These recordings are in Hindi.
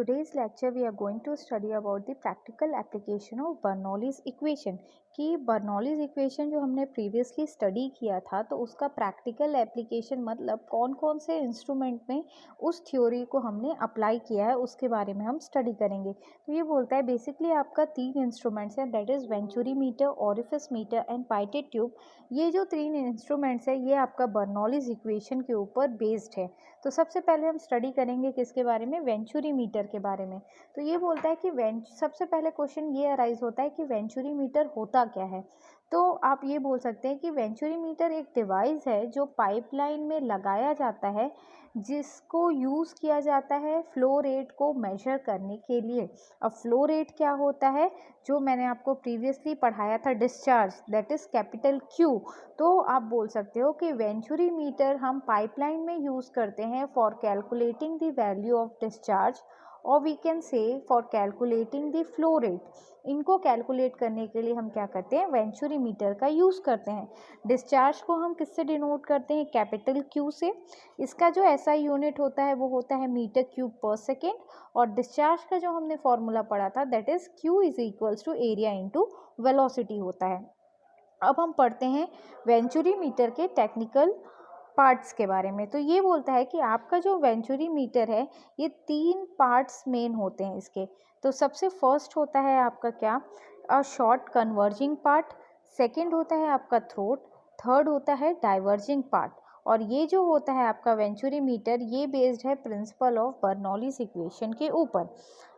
today's lecture we are going to study about the practical application of Bernoulli's equation कि बर्नौलीज इक्वेशन जो हमने प्रीवियसली स्टडी किया था तो उसका प्रैक्टिकल एप्लीकेशन मतलब कौन कौन से इंस्ट्रूमेंट में उस थ्योरी को हमने अप्लाई किया है उसके बारे में हम स्टडी करेंगे। तो ये बोलता है बेसिकली आपका 3 इंस्ट्रूमेंट्स हैं, that is venturi meter, orifice meter and pitot tube. ये जो 3 इंस्ट्रूमेंट्स है ये आपका बर्नौलीज इक्वेशन के ऊपर बेस्ड है। तो सबसे पहले हम स्टडी करेंगे किसके बारे में, वेंचुरी मीटर के बारे में। तो ये बोलता है कि सबसे पहले क्वेश्चन ये अराइज होता है कि वेंचुरी मीटर होता क्या है। तो आप ये बोल सकते हैं कि वेंचुरी मीटर एक डिवाइस है जो पाइपलाइन में लगाया जाता है, जिसको यूज़ किया जाता है फ्लो रेट को मेजर करने के लिए। अब फ्लो रेट क्या होता है, जो मैंने आपको प्रीवियसली पढ़ाया था, discharge, that is capital Q. तो आप बोल सकते हो कि वेंचुरी मीटर हम पाइपलाइन में यूज़ करते हैं for calculating the value of discharge, और we can say for calculating the flow rate. इनको कैलकुलेट करने के लिए हम क्या करते हैं, वेंचुरी मीटर का यूज़ करते हैं। डिस्चार्ज को हम किससे डिनोट करते हैं, कैपिटल क्यू से। इसका जो ऐसा यूनिट होता है वो होता है मीटर क्यूब पर सेकेंड। और डिस्चार्ज का जो हमने फॉर्मूला पढ़ा था that is Q is equals to area into velocity होता है। अब हम पढ़ते हैं वेंचुरी मीटर के टेक्निकल पार्ट्स के बारे में। तो ये बोलता है कि आपका जो वेंचुरी मीटर है ये 3 पार्ट्स मेन होते हैं इसके। तो सबसे फर्स्ट होता है आपका क्या, a short converging part, second होता है आपका थ्रोट, थर्ड होता है डाइवर्जिंग पार्ट। और ये जो होता है आपका वेंचुरी मीटर ये बेस्ड है प्रिंसिपल ऑफ बर्नौलीज इक्वेशन के ऊपर।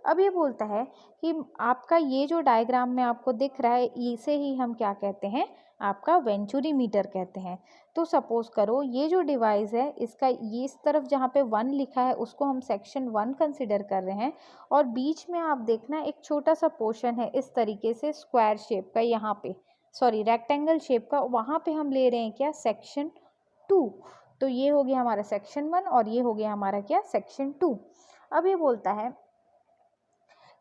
अब ये बोलता है कि आपका ये जो डायग्राम में आपको दिख रहा है इसे ही हम क्या कहते हैं, आपका वेंचुरी मीटर कहते हैं। तो सपोज करो ये जो डिवाइस है इसका ये इस तरफ जहाँ पे 1 लिखा है उसको हम सेक्शन 1 कंसिडर कर रहे हैं, और बीच में आप देखना एक छोटा सा पोर्शन है इस तरीके से स्क्वायर शेप का, यहाँ पे सॉरी रेक्टेंगल शेप का, वहाँ पे हम ले रहे हैं क्या, सेक्शन 2। तो ये हो गया हमारा सेक्शन 1 और ये हो गया हमारा क्या, सेक्शन 2। अब ये बोलता है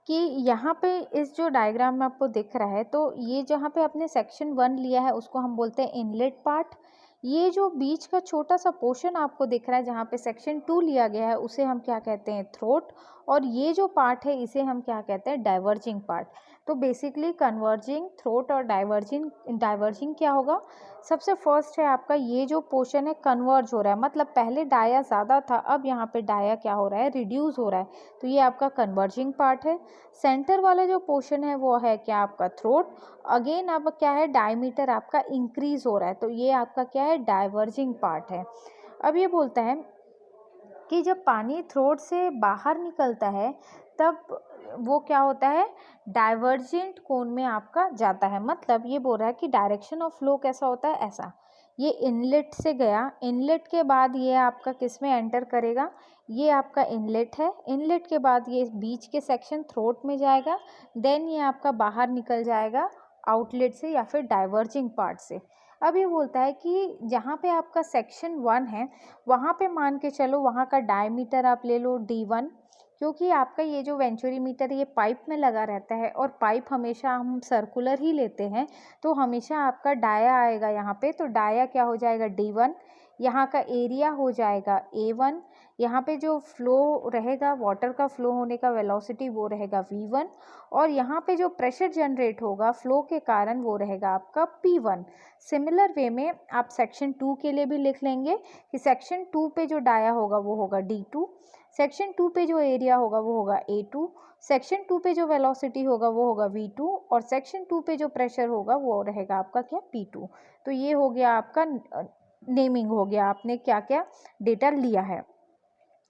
कि यहाँ पे इस जो डायग्राम में आपको दिख रहा है तो ये जहाँ पे आपने सेक्शन 1 लिया है उसको हम बोलते हैं इनलेट पार्ट। ये जो बीच का छोटा सा पोर्शन आपको दिख रहा है जहाँ पे सेक्शन 2 लिया गया है उसे हम क्या कहते हैं, थ्रोट। और ये जो पार्ट है इसे हम क्या कहते हैं, डाइवर्जिंग पार्ट। तो बेसिकली कन्वर्जिंग, थ्रोट और डाइवर्जिंग, डाइवर्जिंग क्या होगा, सबसे फर्स्ट है आपका ये जो पोर्शन है कन्वर्ज हो रहा है, मतलब पहले डाया ज़्यादा था अब यहाँ पे डाया क्या हो रहा है, रिड्यूस हो रहा है। तो ये आपका कन्वर्जिंग पार्ट है। सेंटर वाला जो पोर्शन है वो है क्या, आपका थ्रोट। अगेन अब क्या है, डायमीटर आपका इंक्रीज हो रहा है, तो ये आपका क्या है, डाइवर्जिंग पार्ट है। अब ये बोलता है कि जब पानी थ्रोट से बाहर निकलता है तब वो क्या होता है, डाइवर्जेंट कोन में आपका जाता है। मतलब ये बोल रहा है कि डायरेक्शन ऑफ फ्लो कैसा होता है, ऐसा। ये इनलेट से गया, इनलेट के बाद ये आपका किस में एंटर करेगा, ये आपका इनलेट है, इनलेट के बाद ये बीच के सेक्शन थ्रोट में जाएगा, देन ये आपका बाहर निकल जाएगा आउटलेट से या फिर डाइवर्जिंग पार्ट से। अब ये बोलता है कि जहाँ पे आपका सेक्शन 1 है वहाँ पे मान के चलो वहाँ का डायमीटर आप ले लो D1, क्योंकि आपका ये जो वेंचुरी मीटर ये पाइप में लगा रहता है और पाइप हमेशा हम सर्कुलर ही लेते हैं, तो हमेशा आपका डाया आएगा यहाँ पे। तो डाया क्या हो जाएगा, D1। यहाँ का एरिया हो जाएगा A1। यहाँ पे जो फ्लो रहेगा, वाटर का फ्लो होने का वेलोसिटी वो रहेगा V1। और यहाँ पे जो प्रेशर जनरेट होगा फ्लो के कारण वो रहेगा आपका P1। सिमिलर वे में आप सेक्शन 2 के लिए भी लिख लेंगे कि सेक्शन 2 पे जो डाया होगा वो होगा D2, सेक्शन 2 पे जो एरिया होगा वो होगा A2, सेक्शन 2 पे जो वेलोसिटी होगा वो होगा V2, और सेक्शन 2 पे जो प्रेशर होगा वो रहेगा आपका क्या, P2। तो ये हो गया आपका नेमिंग हो गया, आपने क्या क्या डेटा लिया है।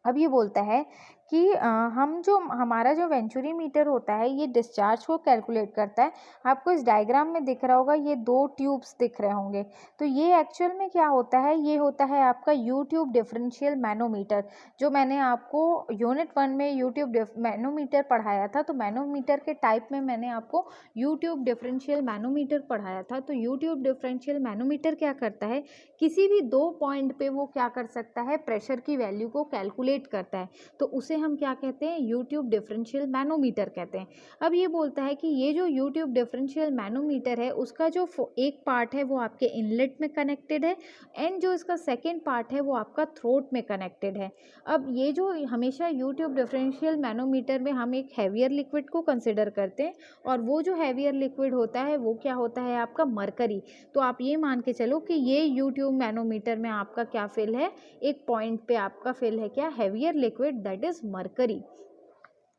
अब ये बोलता है कि हम जो हमारा जो वेंचुरी मीटर होता है ये डिस्चार्ज को कैलकुलेट करता है। आपको इस डायग्राम में दिख रहा होगा ये 2 ट्यूब्स दिख रहे होंगे। तो ये एक्चुअल में क्या होता है, ये होता है आपका यू ट्यूब डिफरेंशियल मैनोमीटर। जो मैंने आपको यूनिट 1 में यू ट्यूब मैनोमीटर पढ़ाया था, तो मैनोमीटर के टाइप में मैंने आपको यू ट्यूब डिफरेंशियल मैनोमीटर पढ़ाया था। तो यू ट्यूब डिफरेंशियल मैनोमीटर क्या करता है, किसी भी 2 पॉइंट पे वो क्या कर सकता है, प्रेशर की वैल्यू को कैलकुलेट करता है। तो उसे हम क्या कहते हैं, यूट्यूब डिफरेंशियल मैनोमीटर कहते हैं। अब ये बोलता है कि ये जो यूट्यूब डिफरेंशियल मैनोमीटर है उसका जो एक पार्ट है वो आपके इनलेट में कनेक्टेड है एंड जो इसका सेकेंड पार्ट है वो आपका थ्रोट में कनेक्टेड है। अब ये जो हमेशा यूट्यूब डिफरेंशियल मैनोमीटर में हम एक हैवियर लिक्विड को कंसिडर करते हैं और वो जो हैवियर लिक्विड होता है वो क्या होता है, आपका मरकरी। तो आप ये मान के चलो कि ये यूट्यूब मैनोमीटर में आपका क्या फिल है, एक पॉइंट पे आपका फिल है क्या, heavier liquid, that is mercury.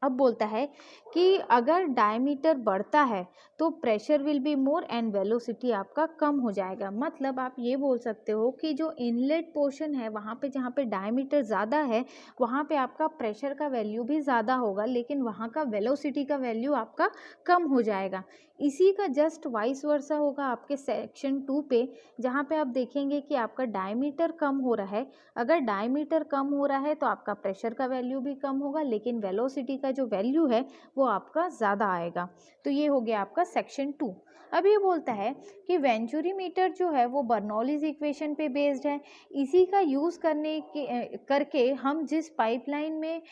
अब बोलता है कि अगर डायमीटर बढ़ता है तो pressure will be more and velocity आपका कम हो जाएगा। मतलब आप ये बोल सकते हो कि जो इनलेट पोर्शन है वहाँ पे जहाँ पे डायमीटर ज़्यादा है वहाँ पे आपका प्रेशर का वैल्यू भी ज़्यादा होगा लेकिन वहाँ का वेलोसिटी का वैल्यू आपका कम हो जाएगा। इसी का जस्ट वाइस वर्सा होगा आपके सेक्शन 2 पे, जहाँ पे आप देखेंगे कि आपका डायमीटर कम हो रहा है। अगर डायमीटर कम हो रहा है तो आपका प्रेशर का वैल्यू भी कम होगा लेकिन वेलोसिटी का जो वैल्यू है वो आपका ज़्यादा आएगा। तो ये हो गया आपका सेक्शन 2। अब ये बोलता है कि वेंचुरी मीटर जो है वो बर्नौलीज इक्वेशन पे बेस्ड है। इसी का यूज़ करके हम जिस पाइपलाइन में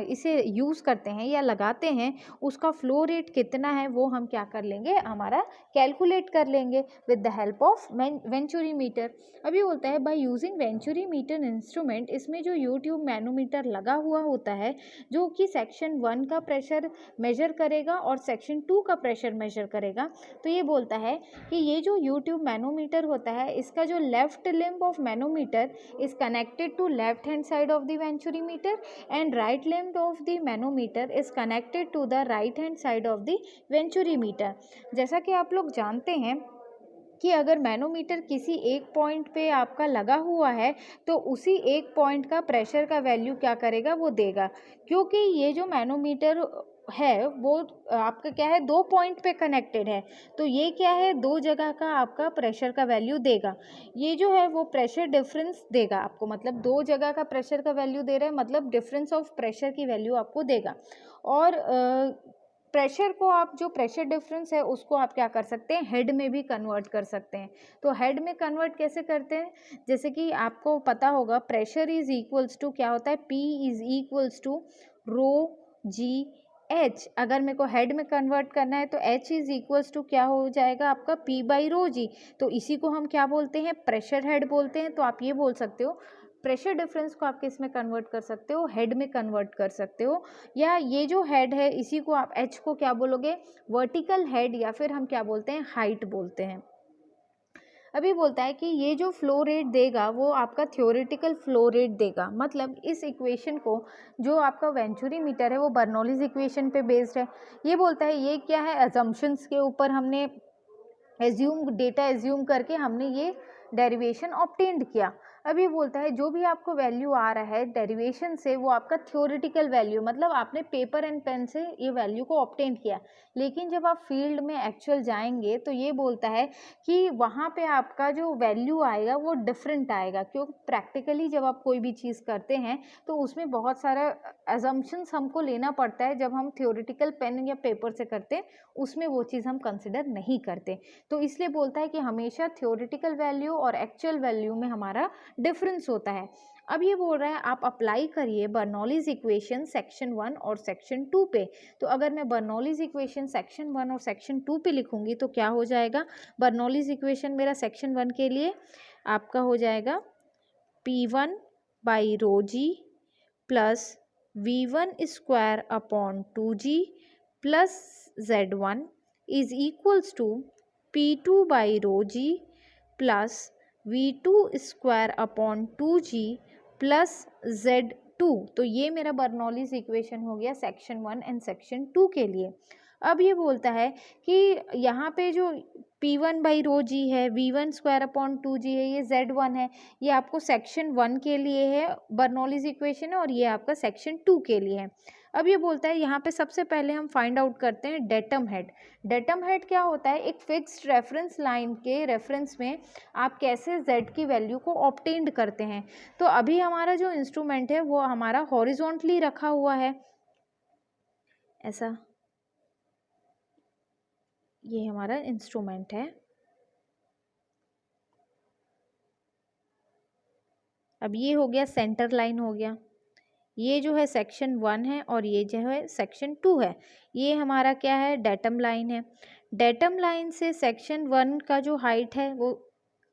इसे यूज़ करते हैं या लगाते हैं उसका फ्लो रेट कितना है वो हम क्या कर लेंगे, हमारा कैलकुलेट कर लेंगे with the help of venturi meter. अभी बोलता है by using venturi meter instrument, इसमें जो यूट्यूब मैनोमीटर लगा हुआ होता है जो कि सेक्शन 1 का प्रेशर मेजर करेगा और सेक्शन 2 का प्रेशर मेजर करेगा। तो ये बोलता है कि ये जो यूट्यूब मैनोमीटर होता है इसका जो left limb of manometer is connected to left hand side of the venturi metre and right limb of the manometer is connected to the right hand side of the venturi metre. जैसा कि आप लोग जानते हैं कि अगर मैनोमीटर किसी एक पॉइंट पे आपका लगा हुआ है तो उसी एक पॉइंट का प्रेशर का वैल्यू क्या करेगा, वो देगा। क्योंकि ये जो मैनोमीटर है वो आपका क्या है, 2 पॉइंट पे कनेक्टेड है तो ये क्या है, 2 जगह का आपका प्रेशर का वैल्यू देगा। ये जो है वो प्रेशर डिफरेंस देगा आपको, मतलब 2 जगह का प्रेशर का वैल्यू दे रहा है, मतलब डिफरेंस ऑफ प्रेशर की वैल्यू आपको देगा। और प्रेशर को आप जो प्रेशर डिफरेंस है उसको आप क्या कर सकते हैं, हेड में भी कन्वर्ट कर सकते हैं। तो हेड में कन्वर्ट कैसे करते हैं, जैसे कि आपको पता होगा प्रेशर इज इक्वल्स टू क्या होता है, P is equals to rho g h. अगर मेरे को हेड में कन्वर्ट करना है तो H इज इक्वल्स टू क्या हो जाएगा आपका, P बाई रो जी। तो इसी को हम क्या बोलते हैं, प्रेशर हेड बोलते हैं। तो आप ये बोल सकते हो प्रेशर डिफरेंस को आप किस में कन्वर्ट कर सकते हो, हेड में कन्वर्ट कर सकते हो। या ये जो हेड है इसी को आप एच को क्या बोलोगे, वर्टिकल हेड, या फिर हम क्या बोलते हैं, हाइट बोलते हैं। अभी बोलता है कि ये जो फ्लो रेट देगा वो आपका थ्योरेटिकल फ्लो रेट देगा। मतलब इस इक्वेशन को जो आपका वेंचुरी मीटर है वो बर्नौलीज इक्वेशन पे बेस्ड है। ये बोलता है ये क्या है, अजम्पशंस के ऊपर हमने डेटा एज्यूम करके हमने ये डेरिवेशन ऑब्टेन्ड किया। अब ये बोलता है जो भी आपको वैल्यू आ रहा है डेरिवेशन से वो आपका थ्योरेटिकल वैल्यू, मतलब आपने पेपर एंड पेन से ये वैल्यू को ऑब्टेन किया, लेकिन जब आप फील्ड में एक्चुअल जाएंगे तो ये बोलता है कि वहाँ पे आपका जो वैल्यू आएगा वो डिफरेंट आएगा। क्योंकि प्रैक्टिकली जब आप कोई भी चीज़ करते हैं तो उसमें बहुत सारा एजम्पशंस हमको लेना पड़ता है, जब हम थ्योरेटिकल पेन या पेपर से करते हैं उसमें वो चीज़ हम कंसिडर नहीं करते। तो इसलिए बोलता है कि हमेशा थ्योरेटिकल वैल्यू और एक्चुअल वैल्यू में हमारा डिफरेंस होता है। अब ये बोल रहा है आप अप्लाई करिए बर्नौलीज इक्वेशन सेक्शन 1 और सेक्शन 2 पे। तो अगर मैं बर्नौलीज इक्वेशन सेक्शन 1 और सेक्शन 2 पे लिखूंगी तो क्या हो जाएगा, बर्नौलीज इक्वेशन मेरा सेक्शन 1 के लिए आपका हो जाएगा P1 by rho g plus V1 square upon 2G plus Z1 is equals to P2 by rho g plus V2 square upon 2G plus Z2। तो ये मेरा बर्नौलीज इक्वेशन हो गया सेक्शन 1 एंड सेक्शन 2 के लिए। अब ये बोलता है कि यहाँ पे जो P1 बाई रो जी है, V1 स्क्वायर अपॉन 2G है, ये Z1 है, ये आपको सेक्शन 1 के लिए है बर्नौलीज इक्वेशन है, और ये आपका सेक्शन 2 के लिए है। अब ये बोलता है यहाँ पे सबसे पहले हम फाइंड आउट करते हैं डेटम हेड। डेटम हेड क्या होता है, एक फिक्स्ड रेफरेंस लाइन के रेफरेंस में आप कैसे Z की वैल्यू को ऑब्टेन्ड करते हैं। तो अभी हमारा जो इंस्ट्रूमेंट है वो हमारा हॉरिजॉन्टली रखा हुआ है, ऐसा, ये हमारा इंस्ट्रूमेंट है। अब ये हो गया सेंटर लाइन हो गया, ये जो है सेक्शन 1 है और ये जो है सेक्शन 2 है। ये हमारा क्या है, डेटम लाइन है। डेटम लाइन से सेक्शन 1 का जो हाइट है वो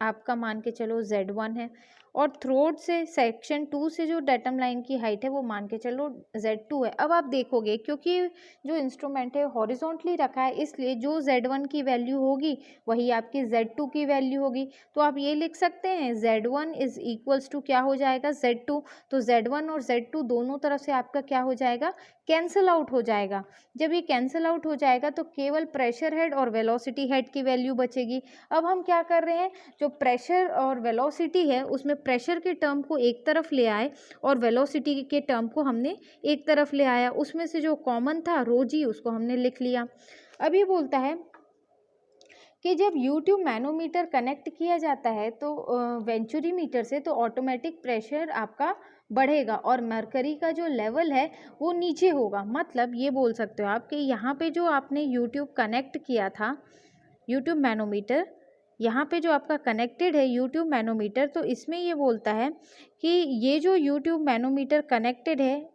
आपका मान के चलो Z1 है, और थ्रोट से सेक्शन 2 से जो डेटम लाइन की हाइट है वो मान के चलो Z2 है। अब आप देखोगे क्योंकि जो इंस्ट्रूमेंट है हॉरिजॉन्टली रखा है, इसलिए जो Z1 की वैल्यू होगी वही आपकी Z2 की वैल्यू होगी। तो आप ये लिख सकते हैं Z1 इज इक्वल्स टू क्या हो जाएगा, Z2। तो Z1 और Z2 दोनों तरफ से आपका क्या हो जाएगा, कैंसिल आउट हो जाएगा। जब ये कैंसिल आउट हो जाएगा तो केवल प्रेशर हेड और वेलोसिटी हेड की वैल्यू बचेगी। अब हम क्या कर रहे हैं, जो प्रेशर और वेलोसिटी है उसमें प्रेशर के टर्म को एक तरफ ले आए और वेलोसिटी के टर्म को हमने एक तरफ ले आया। उसमें से जो कॉमन था रो जी, उसको हमने लिख लिया। अब ये बोलता है कि जब यूट्यूब मैनोमीटर कनेक्ट किया जाता है तो वेंचुरीमीटर से, तो ऑटोमेटिक प्रेशर आपका बढ़ेगा और मरकरी का जो लेवल है वो नीचे होगा। मतलब ये बोल सकते हो आप कि यहाँ पे जो आपने यूट्यूब कनेक्ट किया था, यूट्यूब मैनोमीटर, यहाँ पे जो आपका कनेक्टेड है यूट्यूब मैनोमीटर, तो इसमें ये बोलता है कि ये जो यूट्यूब मैनोमीटर कनेक्टेड है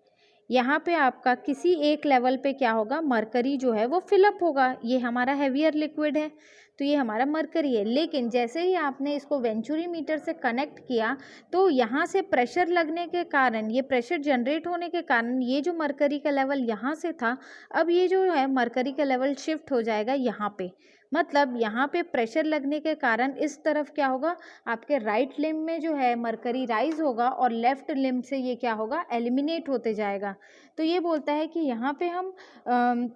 यहाँ पे आपका किसी एक लेवल पे क्या होगा, मरकरी जो है वो फिलअप होगा। ये हमारा हैवियर लिक्विड है तो ये हमारा मरकरी है। लेकिन जैसे ही आपने इसको वेंचुरीमीटर से कनेक्ट किया तो यहाँ से प्रेशर लगने के कारण, ये प्रेशर जनरेट होने के कारण ये जो मरकरी का लेवल यहाँ से था, अब ये जो है मरकरी का लेवल शिफ्ट हो जाएगा यहाँ पे। मतलब यहाँ पे प्रेशर लगने के कारण इस तरफ क्या होगा, आपके राइट लिम्ब में जो है मरकरी राइज होगा और लेफ्ट लिम्ब से ये क्या होगा, एलिमिनेट होते जाएगा। तो ये बोलता है कि यहाँ पे हम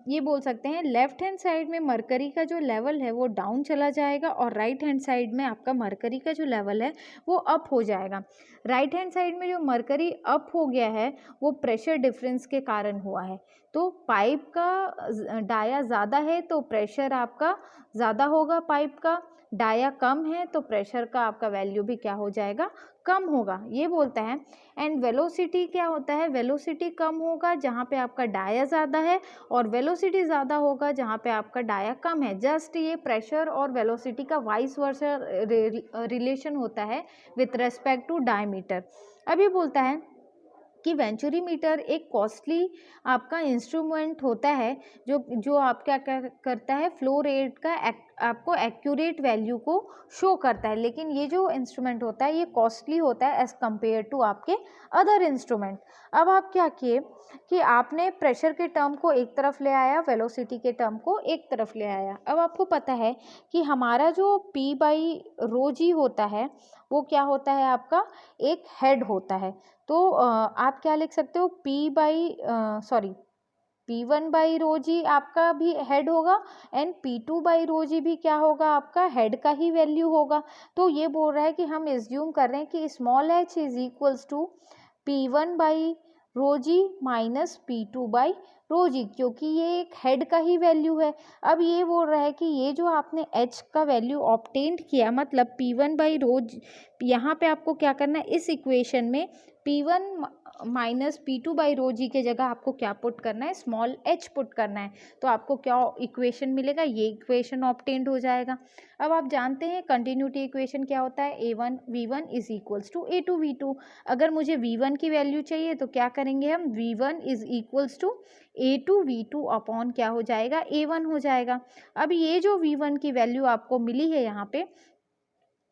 ये बोल सकते हैं लेफ्ट हैंड साइड में मरकरी का जो लेवल है वो डाउन चला जाएगा और राइट हैंड साइड में आपका मरकरी का जो लेवल है वो अप हो जाएगा। राइट हैंड साइड में जो मरकरी अप हो गया है वो प्रेशर डिफरेंस के कारण हुआ है। तो पाइप का डाया ज़्यादा है तो प्रेशर आपका ज़्यादा होगा, पाइप का डाया कम है तो प्रेशर का आपका वैल्यू भी क्या हो जाएगा, कम होगा, ये बोलता है। एंड वेलोसिटी क्या होता है, वेलोसिटी कम होगा जहाँ पे आपका डाया ज़्यादा है और वेलोसिटी ज़्यादा होगा जहाँ पे आपका डाया कम है। जस्ट ये प्रेशर और वेलोसिटी का वाइस वर्सा रिलेशन होता है विथ रेस्पेक्ट टू डायमीटर। अब ये बोलता है कि वेंचुरीमीटर एक कॉस्टली आपका इंस्ट्रूमेंट होता है जो आप क्या करता है, फ्लो रेट का आपको एक्यूरेट वैल्यू को शो करता है। लेकिन ये जो इंस्ट्रूमेंट होता है ये कॉस्टली होता है एज़ कम्पेयर टू आपके अदर इंस्ट्रूमेंट। अब आप क्या किए कि आपने प्रेशर के टर्म को एक तरफ ले आया, वेलोसिटी के टर्म को एक तरफ ले आया। अब आपको पता है कि हमारा जो P/ρg होता है वो क्या होता है, आपका एक हेड होता है। तो आप क्या लिख सकते हो, P1/ρg आपका भी हेड होगा एंड P2/ρg भी क्या होगा, आपका हेड का ही वैल्यू होगा। तो ये बोल रहा है कि हम एज्यूम कर रहे हैं कि small h is equals to P1/ρg minus P2/ρg, क्योंकि ये एक हेड का ही वैल्यू है। अब ये बोल रहा है कि ये जो आपने h का वैल्यू ऑब्टेन्ड किया, मतलब P1/ρg, यहाँ पे आपको क्या करना है, इस इक्वेशन में P1 माइनस P2/ρg के जगह आपको क्या पुट करना है, स्मॉल h पुट करना है। तो आपको क्या इक्वेशन मिलेगा, ये इक्वेशन ऑब्टेन्ड हो जाएगा। अब आप जानते हैं कंटिन्यूटी इक्वेशन क्या होता है, A1 V1 is equals to A2 V2। अगर मुझे V1 की वैल्यू चाहिए तो क्या करेंगे हम, V1 is equals to A2 V2 upon क्या हो जाएगा, A1 हो जाएगा। अब ये जो V1 की वैल्यू आपको मिली है यहाँ पे,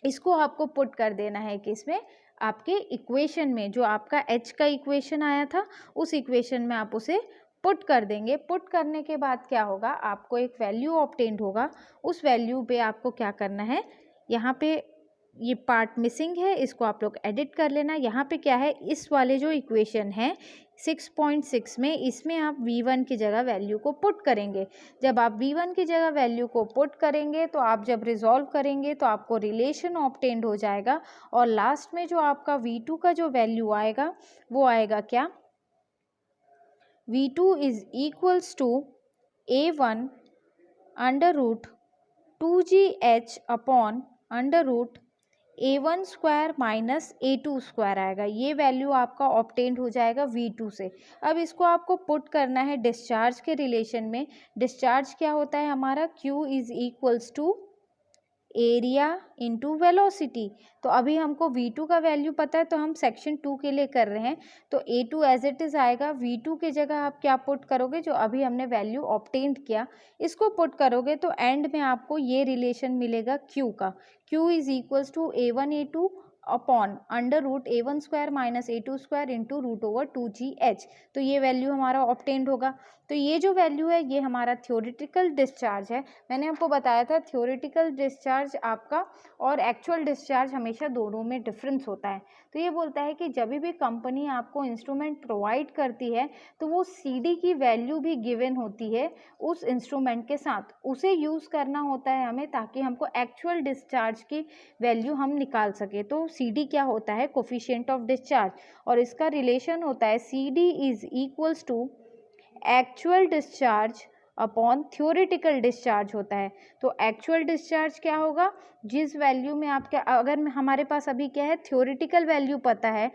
इसको आपको पुट कर देना है कि इसमें आपके इक्वेशन में जो आपका h का इक्वेशन आया था उस इक्वेशन में आप उसे पुट कर देंगे। पुट करने के बाद क्या होगा, आपको एक वैल्यू ऑब्टेन्ड होगा। उस वैल्यू पे आपको क्या करना है, यहाँ पे ये पार्ट मिसिंग है, इसको आप लोग एडिट कर लेना। यहाँ पे क्या है, इस वाले जो इक्वेशन है 6.6 में, इसमें आप V1 की जगह वैल्यू को पुट करेंगे। जब आप V1 की जगह वैल्यू को पुट करेंगे तो आप जब रिजॉल्व करेंगे तो आपको रिलेशन ऑब्टेन्ड हो जाएगा और लास्ट में जो आपका V2 का जो वैल्यू आएगा वो आएगा क्या, V2 is equals to A1 under root 2GH upon under root A1 square minus A2 square आएगा। ये वैल्यू आपका ऑब्टेन्ड हो जाएगा V2 से। अब इसको आपको पुट करना है डिस्चार्ज के रिलेशन में। डिस्चार्ज क्या होता है हमारा, Q is equals to area into velocity. तो अभी हमको V2 का वैल्यू पता है तो हम सेक्शन 2 के लिए कर रहे हैं, तो A2 एज इट इज़ आएगा। V2 की जगह आप क्या पुट करोगे, जो अभी हमने वैल्यू ऑब्टेन्ड किया इसको पुट करोगे तो एंड में आपको ये रिलेशन मिलेगा Q का। Q is equals to A1 A2 upon under root A1 square minus A2 square into root over 2GH। तो ये वैल्यू हमारा ऑब्टेन्ड होगा। तो ये जो वैल्यू है ये हमारा थ्योरेटिकल डिस्चार्ज है। मैंने आपको बताया था थ्योरेटिकल डिस्चार्ज आपका और एक्चुअल डिस्चार्ज हमेशा दोनों में डिफरेंस होता है। तो ये बोलता है कि जब भी कंपनी आपको इंस्ट्रूमेंट प्रोवाइड करती है तो वो CD की वैल्यू भी गिवन होती है उस इंस्ट्रूमेंट के साथ, उसे यूज़ करना होता है हमें ताकि हमको एक्चुअल डिस्चार्ज की वैल्यू हम निकाल सके। तो CD क्या होता है, कोफिशिएंट ऑफ डिस्चार्ज, और इसका रिलेशन होता है CD is equals to actual discharge upon theoretical discharge होता है। तो एक्चुअल डिस्चार्ज क्या होगा, जिस वैल्यू में आपके, अगर हमारे पास अभी क्या है थ्योरेटिकल वैल्यू पता है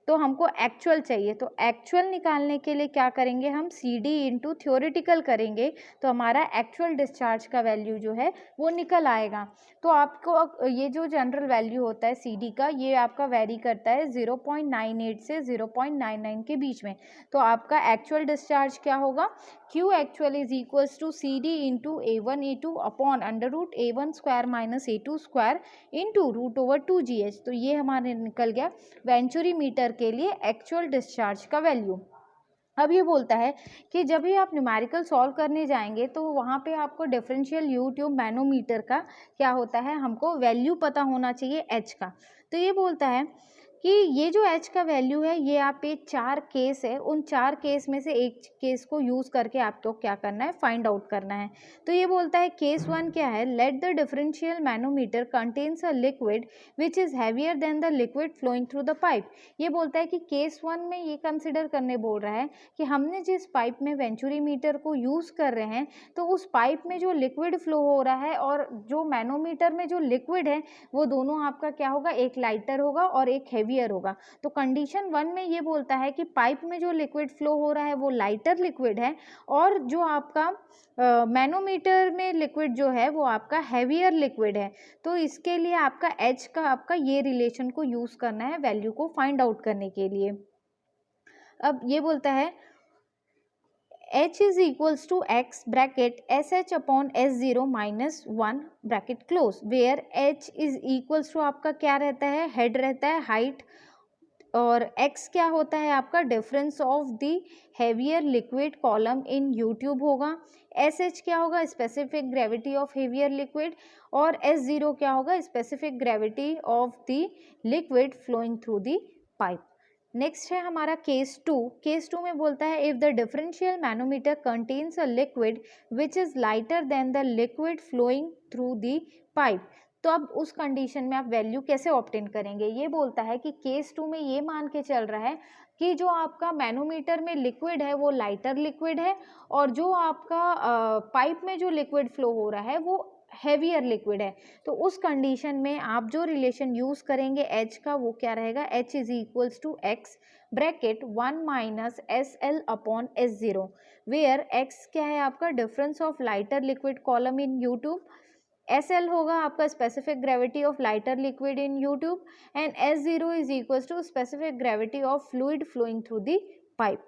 तो हमको एक्चुअल चाहिए, तो एक्चुअल निकालने के लिए क्या करेंगे हम CD इंटू थ्योरेटिकल करेंगे तो हमारा एक्चुअल डिस्चार्ज का वैल्यू जो है वो निकल आएगा। तो आपको ये जो जनरल वैल्यू होता है CD का ये आपका वेरी करता है 0.98 से 0.99 के बीच में। तो आपका एक्चुअल डिस्चार्ज क्या होगा, Q actual is equals to CD into A1 A2 upon under root A1 square minus A2 square into root over 2GH। तो ये हमारे निकल गया वेंचुरी मीटर के लिए एक्चुअल डिस्चार्ज का वैल्यू। अब ये बोलता है कि जब भी आप न्यूमेरिकल सॉल्व करने जाएंगे तो वहाँ पे आपको डिफरेंशियल यू ट्यूब मैनोमीटर का क्या होता है, हमको वैल्यू पता होना चाहिए H का। तो ये बोलता है कि ये जो H का वैल्यू है ये आप पे 4 केस है, उन 4 केस में से एक केस को यूज़ करके आपको क्या करना है, फाइंड आउट करना है। तो ये बोलता है केस 1 क्या है, let the differential manometer contains a liquid which is heavier than the liquid flowing through the pipe. ये बोलता है कि केस 1 में ये कंसिडर करने बोल रहा है कि हमने जिस पाइप में वेंचुरी मीटर को यूज़ कर रहे हैं तो उस पाइप में जो लिक्विड फ्लो हो रहा है और जो मैनोमीटर में जो लिक्विड है वो दोनों आपका क्या होगा, एक लाइटर होगा और एक हेवियर होगा। तो कंडीशन 1 में ये बोलता है कि पाइप में जो लिक्विड फ्लो हो रहा है वो लाइटर लिक्विड है और जो आपका मैनोमीटर में लिक्विड जो है वो आपका हैवियर लिक्विड है। तो इसके लिए आपका H का आपका ये रिलेशन को यूज़ करना है वैल्यू को फाइंड आउट करने के लिए। अब ये बोलता है H is equals to X bracket SH upon S0 minus 1 bracket close, where H is equals to आपका क्या रहता है, हेड रहता है, हाइट, और x क्या होता है आपका difference of the heavier liquid column in U tube होगा, SH क्या होगा, specific gravity of heavier liquid, और S0 क्या होगा, specific gravity of the liquid flowing through the pipe. Next है हमारा केस 2। केस 2 में बोलता है if the differential manometer contains a liquid which is lighter than the liquid flowing through the pipe. तो अब उस कंडीशन में आप वैल्यू कैसे ऑब्टेन करेंगे, ये बोलता है कि केस 2 में ये मान के चल रहा है कि जो आपका मैनोमीटर में लिक्विड है वो लाइटर लिक्विड है और जो आपका पाइप में जो लिक्विड फ्लो हो रहा है वो हैवियर लिक्विड है। तो उस कंडीशन में आप जो रिलेशन यूज़ करेंगे H का वो क्या रहेगा, H is equals to X bracket 1 minus SL upon S0, where X क्या है आपका difference of lighter liquid column in U tube, SL होगा आपका specific gravity of lighter liquid in U tube and S0 is equals to specific gravity of fluid flowing through the pipe.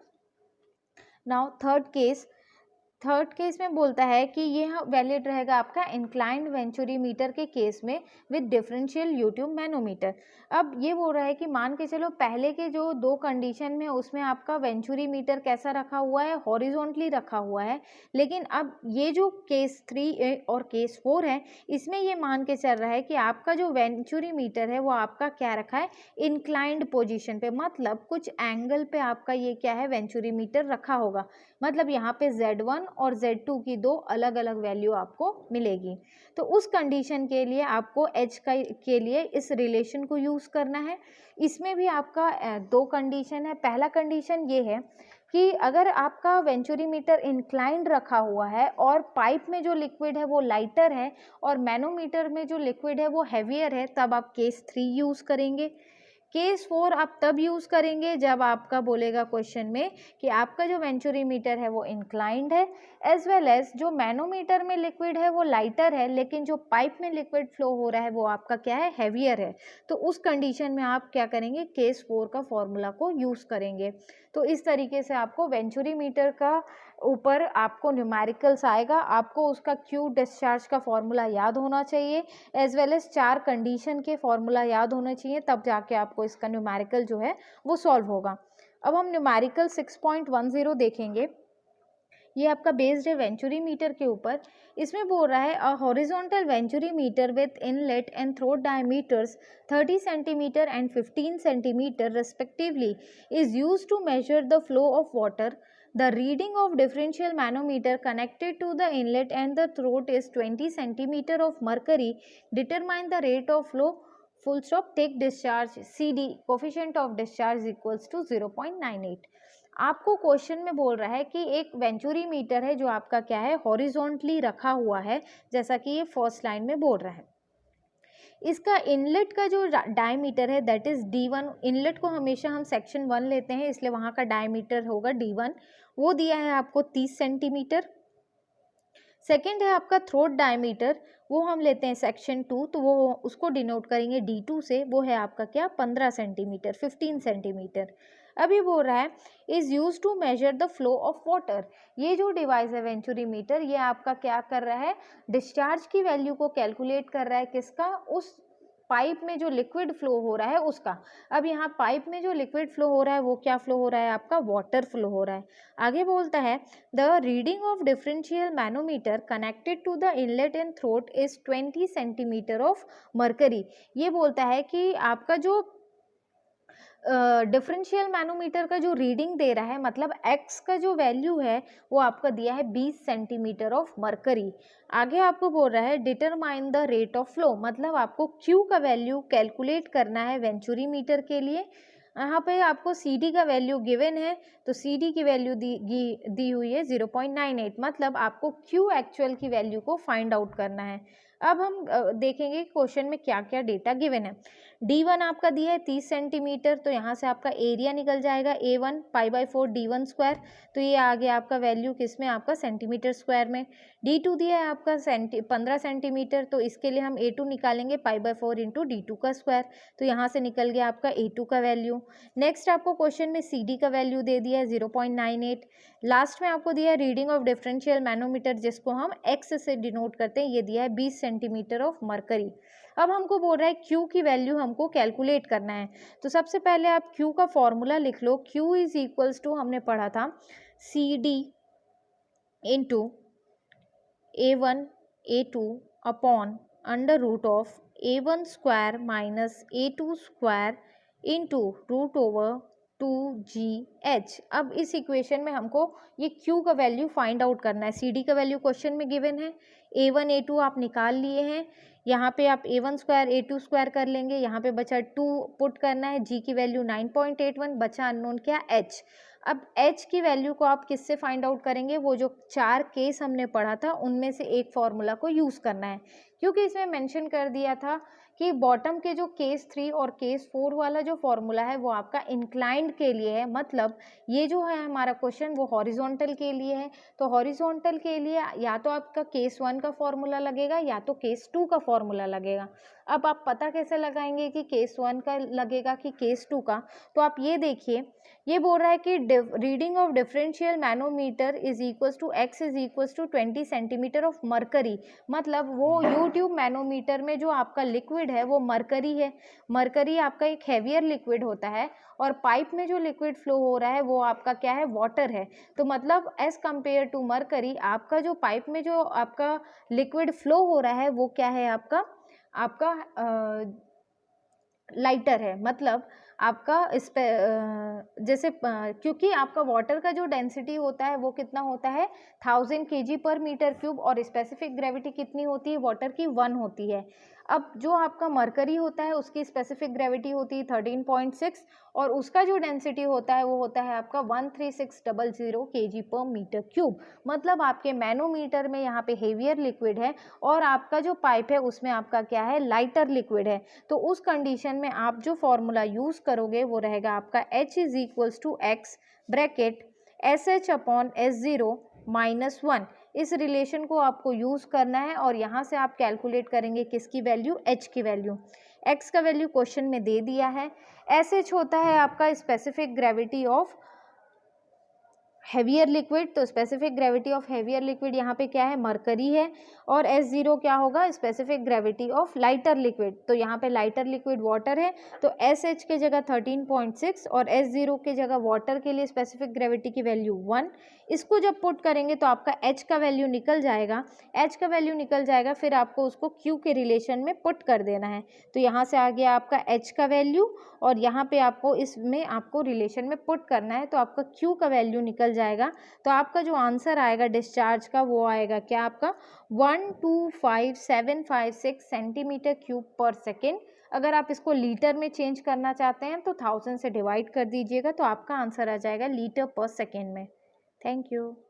Now third case में बोलता है कि ये वैलिड रहेगा आपका इंक्लाइंड वेंचुरी मीटर के केस में with differential you tube manometer. अब ये बोल रहा है कि मान के चलो पहले के जो 2 कंडीशन में उसमें आपका वेंचुरी मीटर कैसा रखा हुआ है, हॉरिजॉन्टली रखा हुआ है, लेकिन अब ये जो केस 3 और केस 4 है इसमें ये मान के चल रहा है कि आपका जो वेंचुरी मीटर है वो आपका क्या रखा है, इंक्लाइंड पोजीशन पे, मतलब कुछ एंगल पे आपका ये क्या है वेंचुरी मीटर रखा होगा, मतलब यहाँ पे Z1 और Z2 की 2 अलग अलग वैल्यू आपको मिलेगी। तो उस कंडीशन के लिए आपको H के लिए इस रिलेशन को यूज़ करना है। इसमें भी आपका 2 कंडीशन है। पहला कंडीशन ये है कि अगर आपका वेंचुरी मीटर इंक्लाइंड रखा हुआ है और पाइप में जो लिक्विड है वो लाइटर है और मैनोमीटर में जो लिक्विड है वो हैवियर है, तब आप केस 3 यूज़ करेंगे। केस 4 आप तब यूज़ करेंगे जब आपका बोलेगा क्वेश्चन में कि आपका जो वेंचुरीमीटर है वो इंक्लाइंड है, एज वेल एज जो मैनोमीटर में लिक्विड है वो लाइटर है, लेकिन जो पाइप में लिक्विड फ्लो हो रहा है वो आपका क्या है, हैवियर है। तो उस कंडीशन में आप क्या करेंगे, केस 4 का फॉर्मूला को यूज़ करेंगे। तो इस तरीके से आपको वेंचुरीमीटर का ऊपर आपको न्यूमेरिकल्स आएगा, आपको उसका क्यू डिस्चार्ज का फॉर्मूला याद होना चाहिए, एज वेल एज 4 कंडीशन के फॉर्मूला याद होने चाहिए, तब जाके आपको इसका न्यूमेरिकल जो है वो सॉल्व होगा। अब हम न्यूमेरिकल 6.10 देखेंगे। ये आपका बेस्ड है वेंचुरीमीटर के ऊपर। इसमें बोल रहा है a horizontal venturimeter with inlet and throat diameters 30 centimetre and 15 centimetre respectively is used to measure the flow of water. The reading of differential manometer connected to the inlet and the throat is 20 centimeter of mercury. Determine the rate of flow. Full stop. Take discharge. CD coefficient of discharge equals to 0.98. आपको क्वेश्चन में बोल रहा है कि एक वेंचुरीमीटर है जो आपका क्या है, हॉरिजॉन्टली रखा हुआ है, जैसा कि ये फर्स्ट लाइन में बोल रहा है। इसका इनलेट का जो डायमीटर है दैट इज D1। इनलेट को हमेशा हम सेक्शन 1 लेते हैं, इसलिए वहाँ का डायमीटर होगा D1, वो दिया है आपको 30 सेंटीमीटर। सेकेंड है आपका थ्रोट डायमीटर, वो हम लेते हैं सेक्शन 2, तो वो उसको डिनोट करेंगे D2 से, वो है आपका क्या 15 सेंटीमीटर 15 सेंटीमीटर। अभी बोल रहा है is use to measure the flow of water. ये जो डिवाइस है वेंचुरीमीटर, ये आपका क्या कर रहा है, डिस्चार्ज की वैल्यू को कैलकुलेट कर रहा है, किसका, उस पाइप में जो लिक्विड फ्लो हो रहा है उसका। अब यहाँ पाइप में जो लिक्विड फ्लो हो रहा है वो क्या फ्लो हो रहा है, आपका वाटर फ्लो हो रहा है। आगे बोलता है the reading of differential manometer connected to the inlet and throat is 20 centimetre of mercury. ये बोलता है कि आपका जो डिफरेंशियल मैनोमीटर का जो रीडिंग दे रहा है, मतलब एक्स का जो वैल्यू है वो आपका दिया है 20 सेंटीमीटर ऑफ मरकरी। आगे आपको बोल रहा है determine the rate of flow, मतलब आपको क्यू का वैल्यू कैलकुलेट करना है वेंचुरीमीटर के लिए। यहाँ पे आपको CD का वैल्यू गिवन है, तो CD की वैल्यू दी हुई है 0.98, मतलब आपको क्यू एक्चुअल की वैल्यू को फाइंड आउट करना है। अब हम देखेंगे क्वेश्चन में क्या क्या डेटा गिवन है। D1 आपका दिया है 30 सेंटीमीटर, तो यहाँ से आपका एरिया निकल जाएगा A1 पाई/4 D1 स्क्वायर, तो ये आ गया आपका वैल्यू किस में, आपका सेंटीमीटर स्क्वायर में। D2 दिया है आपका 15 सेंटीमीटर, तो इसके लिए हम A2 निकालेंगे पाई/4 इंटू D2 का स्क्वायर, तो यहाँ से निकल गया आपका A2 का वैल्यू। नेक्स्ट आपको क्वेश्चन में CD का वैल्यू दे दिया है 0.98। लास्ट में आपको दिया है रीडिंग ऑफ डिफरेंशियल मैनोमीटर, जिसको हम X से डिनोट करते हैं, ये दिया है 20 सेंटीमीटर ऑफ मरकरी। अब हमको बोल रहा है Q की वैल्यू हमको कैलकुलेट करना है, तो सबसे पहले आप Q का फॉर्मूला लिख लो। Q इज इक्वल्स टू, हमने पढ़ा था CD into A1 A2 upon under root of A1 square minus A2 square into root over 2GH। अब इस इक्वेशन में हमको ये Q का वैल्यू फाइंड आउट करना है। CD का वैल्यू क्वेश्चन में गिवन है, A1 A2 आप निकाल लिए हैं, यहाँ पे आप A1 स्क्वायर A2 स्क्वायर कर लेंगे, यहाँ पे बचा 2 पुट करना है, G की वैल्यू 9.81, बचा अननोन क्या H। अब H की वैल्यू को आप किससे फाइंड आउट करेंगे, वो जो 4 केस हमने पढ़ा था उनमें से एक फॉर्मूला को यूज़ करना है, क्योंकि इसमें मेंशन कर दिया था कि बॉटम के जो केस 3 और केस 4 वाला जो फॉर्मूला है वो आपका इंक्लाइंड के लिए है, मतलब ये जो है हमारा क्वेश्चन वो हॉरिजॉन्टल के लिए है। तो हॉरिजॉन्टल के लिए या तो आपका केस 1 का फॉर्मूला लगेगा या तो केस 2 का फॉर्मूला लगेगा। अब आप पता कैसे लगाएंगे कि केस 1 का लगेगा कि केस 2 का, तो आप ये देखिए, ये बोल रहा है कि reading of differential manometer is equals to X is equals to 20 centimetre of mercury, मतलब वो यूट्यूब मैनोमीटर में जो आपका लिक्विड है वो मरकरी है। मरकरी आपका एक हैवियर लिक्विड होता है और पाइप में जो लिक्विड फ्लो हो रहा है वो आपका क्या है, वाटर है। तो मतलब एज कंपेयर टू मरकरी, आपका जो पाइप में जो आपका लिक्विड फ्लो हो रहा है वो क्या है, आपका लाइटर है, मतलब आपका इस पे जैसे क्योंकि आपका वाटर का जो डेंसिटी होता है वो कितना होता है 1000 kg पर मीटर क्यूब, और स्पेसिफिक ग्रेविटी कितनी होती है वाटर की 1 होती है। अब जो आपका मरकरी होता है उसकी स्पेसिफिक ग्रेविटी होती है 13.6 और उसका जो डेंसिटी होता है वो होता है आपका 13600 kg/m³। मतलब आपके मैनोमीटर में यहाँ पे हेवियर लिक्विड है और आपका जो पाइप है उसमें आपका क्या है, लाइटर लिक्विड है। तो उस कंडीशन में आप जो फॉर्मूला यूज़ करोगे वो रहेगा आपका H = X ब्रैकेट SH/S0 - 1। इस रिलेशन को आपको यूज़ करना है और यहाँ से आप कैलकुलेट करेंगे किसकी वैल्यू, H की वैल्यू। X का वैल्यू क्वेश्चन में दे दिया है। SH होता है आपका specific gravity of heavier liquid, तो specific gravity of heavier liquid यहाँ पे क्या है, मरकरी है। और S0 क्या होगा, specific gravity of lighter liquid, तो यहाँ पे लाइटर लिक्विड वाटर है, तो SH के जगह 13.6 और S0 के जगह वाटर के लिए स्पेसिफिक ग्रेविटी की वैल्यू 1। इसको जब पुट करेंगे तो आपका H का वैल्यू निकल जाएगा। H का वैल्यू निकल जाएगा, फिर आपको उसको Q के रिलेशन में पुट कर देना है। तो यहाँ से आ गया आपका H का वैल्यू और यहाँ पे आपको इसमें आपको रिलेशन में पुट करना है, तो आपका Q का वैल्यू निकल जाएगा। तो आपका जो आंसर आएगा डिस्चार्ज का वो आएगा क्या, आपका 1255756 सेंटीमीटर क्यूब पर सेकेंड। अगर आप इसको लीटर में चेंज करना चाहते हैं तो 1000 से डिवाइड कर दीजिएगा, तो आपका आंसर आ जाएगा लीटर पर सेकेंड में। Thank you.